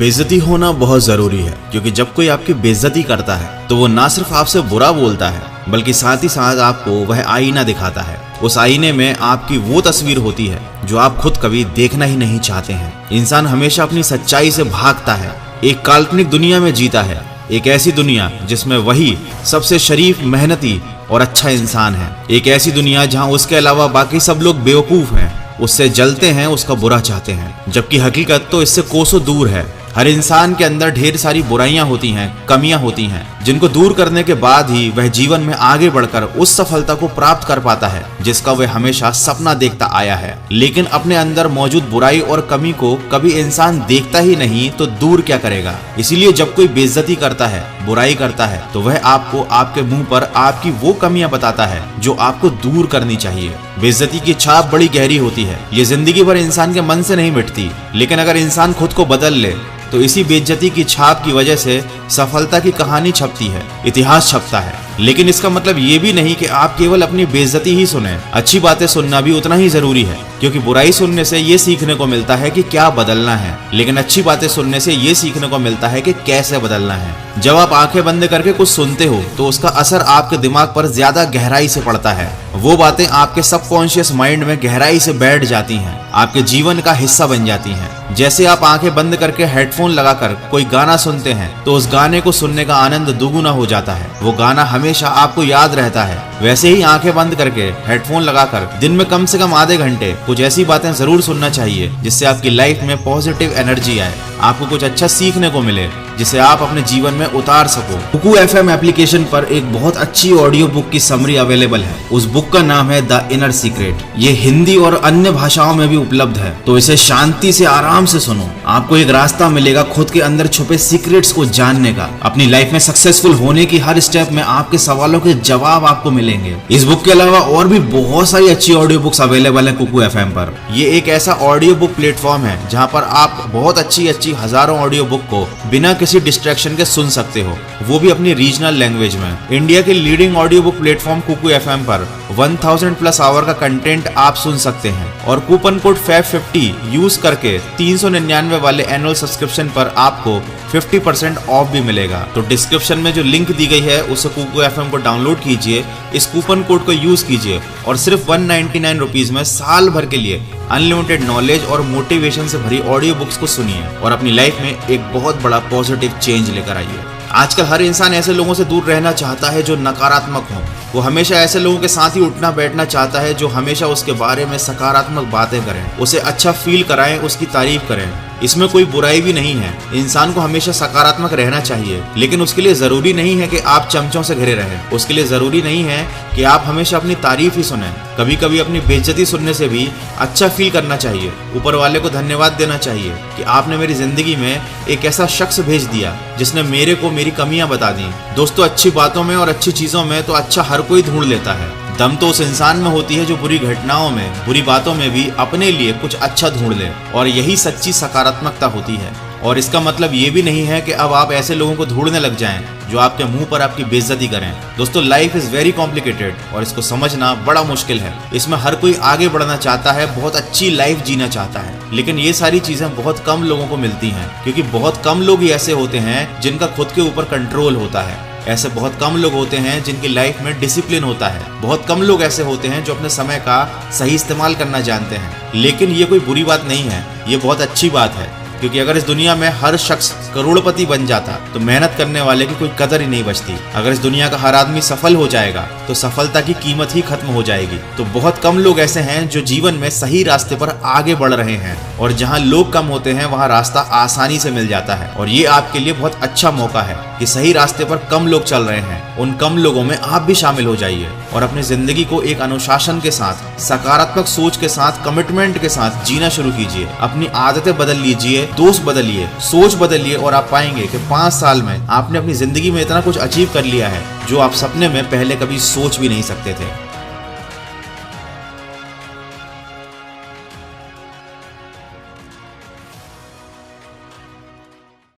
बेइज्जती होना बहुत जरूरी है, क्योंकि जब कोई आपकी बेइज्जती करता है तो वो ना सिर्फ आपसे बुरा बोलता है बल्कि साथ ही साथ आपको वह आईना दिखाता है। उस आईने में आपकी वो तस्वीर होती है जो आप खुद कभी देखना ही नहीं चाहते हैं। इंसान हमेशा अपनी सच्चाई से भागता है, एक काल्पनिक दुनिया में जीता है, एक ऐसी दुनिया जिसमें वही सबसे शरीफ, मेहनती और अच्छा इंसान है। एक ऐसी दुनिया जहां उसके अलावा बाकी सब लोग बेवकूफ हैं, उससे जलते हैं, उसका बुरा चाहते हैं, जबकि हकीकत तो इससे कोसों दूर है। हर इंसान के अंदर ढेर सारी बुराइयां होती हैं, कमियां होती हैं, जिनको दूर करने के बाद ही वह जीवन में आगे बढ़कर उस सफलता को प्राप्त कर पाता है जिसका वह हमेशा सपना देखता आया है। लेकिन अपने अंदर मौजूद बुराई और कमी को कभी इंसान देखता ही नहीं तो दूर क्या करेगा। इसीलिए जब कोई बेइज्जती करता है, बुराई करता है, तो वह आपको आपके मुंह पर आपकी वो कमियां बताता है जो आपको दूर करनी चाहिए। बेइज्जती की छाप बड़ी गहरी होती है, ये जिंदगी भर इंसान के मन से नहीं मिटती। लेकिन अगर इंसान खुद को बदल ले तो इसी बेइज्जती की छाप की वजह से सफलता की कहानी छपती है, इतिहास छपता है। लेकिन इसका मतलब ये भी नहीं कि आप केवल अपनी बेइज्जती ही सुने। अच्छी बातें सुनना भी उतना ही जरूरी है, क्योंकि बुराई सुनने से ये सीखने को मिलता है कि क्या बदलना है, लेकिन अच्छी बातें सुनने से ये सीखने को मिलता है कि कैसे बदलना है। जब आप आंखें बंद करके कुछ सुनते हो तो उसका असर आपके दिमाग पर ज्यादा गहराई से पड़ता है। वो बातें आपके सबकॉन्शियस माइंड में गहराई से बैठ जाती हैं, आपके जीवन का हिस्सा बन जाती हैं। जैसे आप आंखें बंद करके हेडफोन लगाकर कोई गाना सुनते हैं तो उस गाने को सुनने का आनंद दुगुना हो जाता है, वो गाना हमेशा आपको याद रहता है। वैसे ही आंखें बंद करके हेडफोन लगाकर दिन में कम से कम आधे घंटे कुछ ऐसी बातें जरूर सुनना चाहिए जिससे आपकी लाइफ में पॉजिटिव एनर्जी आए, आपको कुछ अच्छा सीखने को मिले जिसे आप अपने जीवन में उतार सको। कुकू FM एप्लीकेशन पर एक बहुत अच्छी ऑडियो बुक की समरी अवेलेबल है। उस बुक का नाम है द इनर सीक्रेट। ये हिंदी और अन्य भाषाओं में भी उपलब्ध है, तो इसे शांति से आराम से सुनो। आपको एक रास्ता मिलेगा खुद के अंदर छुपे सीक्रेट्स को जानने का। अपनी लाइफ में सक्सेसफुल होने की हर स्टेप में आपके सवालों के जवाब आपको मिलेंगे। इस बुक के अलावा और भी बहुत सारी अच्छी ऑडियो बुक्स अवेलेबल है कुकू FM पर। ये एक ऐसा ऑडियो बुक प्लेटफॉर्म है जहाँ पर आप बहुत अच्छी हजारों ऑडियो बुक को बिना किसी डिस्ट्रैक्शन के सुन सकते हो, वो भी अपनी रीजनल लैंग्वेज में। इंडिया के leading audio book platform Kuku FM पर 1000+ आवर का कंटेंट आप सुन सकते हैं और कूपन कोड FAB50 यूज करके 399 वाले एनुअल सब्सक्रिप्शन पर आपको 50% ऑफ भी मिलेगा। तो डिस्क्रिप्शन में जो लिंक दी गई है उसे कुकू FM को डाउनलोड कीजिए, इस कूपन कोड को यूज कीजिए और सिर्फ 199 रुपीज में साल भर के लिए अनलिमिटेड नॉलेज और मोटिवेशन से भरी ऑडियो बुक्स को सुनिए और अपनी लाइफ में एक बहुत बड़ा पॉजिटिव चेंज लेकर आइए। आजकल हर इंसान ऐसे लोगों से दूर रहना चाहता है जो नकारात्मक हो। वो हमेशा ऐसे लोगों के साथ ही उठना बैठना चाहता है जो हमेशा उसके बारे में सकारात्मक बातें करें, उसे अच्छा फील कराएं, उसकी तारीफ करें। इसमें कोई बुराई भी नहीं है, इंसान को हमेशा सकारात्मक रहना चाहिए। लेकिन उसके लिए जरूरी नहीं है कि आप चमचों से घिरे रहें, उसके लिए जरूरी नहीं है कि आप हमेशा अपनी तारीफ ही सुने। कभी कभी अपनी बेइज्जती सुनने से भी अच्छा फील करना चाहिए, ऊपर वाले को धन्यवाद देना चाहिए कि आपने मेरी जिंदगी में एक ऐसा शख्स भेज दिया जिसने मेरे को मेरी कमियां बता दी। दोस्तों, अच्छी बातों में और अच्छी चीजों में तो अच्छा हर कोई ढूंढ लेता है। दम तो उस इंसान में होती है जो बुरी घटनाओं में, बुरी बातों में भी अपने लिए कुछ अच्छा ढूंढ ले, और यही सच्ची सकारात्मकता होती है। और इसका मतलब ये भी नहीं है कि अब आप ऐसे लोगों को ढूंढने लग जाएं जो आपके मुंह पर आपकी बेइज्जती करें। दोस्तों, लाइफ इज वेरी कॉम्प्लिकेटेड और इसको समझना बड़ा मुश्किल है। इसमें हर कोई आगे बढ़ना चाहता है, बहुत अच्छी लाइफ जीना चाहता है, लेकिन ये सारी चीजें बहुत कम लोगों को मिलती हैं, क्योंकि बहुत कम लोग ही ऐसे होते हैं जिनका खुद के ऊपर कंट्रोल होता है। ऐसे बहुत कम लोग होते हैं जिनकी लाइफ में डिसिप्लिन होता है। बहुत कम लोग ऐसे होते हैं जो अपने समय का सही इस्तेमाल करना जानते हैं। लेकिन ये कोई बुरी बात नहीं है, ये बहुत अच्छी बात है, क्योंकि अगर इस दुनिया में हर शख्स करोड़पति बन जाता तो मेहनत करने वाले की कोई कदर ही नहीं बचती। अगर इस दुनिया का हर आदमी सफल हो जाएगा तो सफलता की कीमत ही खत्म हो जाएगी। तो बहुत कम लोग ऐसे हैं जो जीवन में सही रास्ते पर आगे बढ़ रहे हैं, और जहां लोग कम होते हैं वहां रास्ता आसानी से मिल जाता है। और ये आपके लिए बहुत अच्छा मौका है कि सही रास्ते पर कम लोग चल रहे हैं, उन कम लोगों में आप भी शामिल हो जाइए और अपनी जिंदगी को एक अनुशासन के साथ, सकारात्मक सोच के साथ, कमिटमेंट के साथ जीना शुरू कीजिए। अपनी आदतें बदल लीजिए, दोस्त बदलिए, सोच बदलिए, और आप पाएंगे कि 5 साल में आपने अपनी जिंदगी में इतना कुछ अचीव कर लिया है जो आप सपने में पहले कभी सोच भी नहीं सकते थे।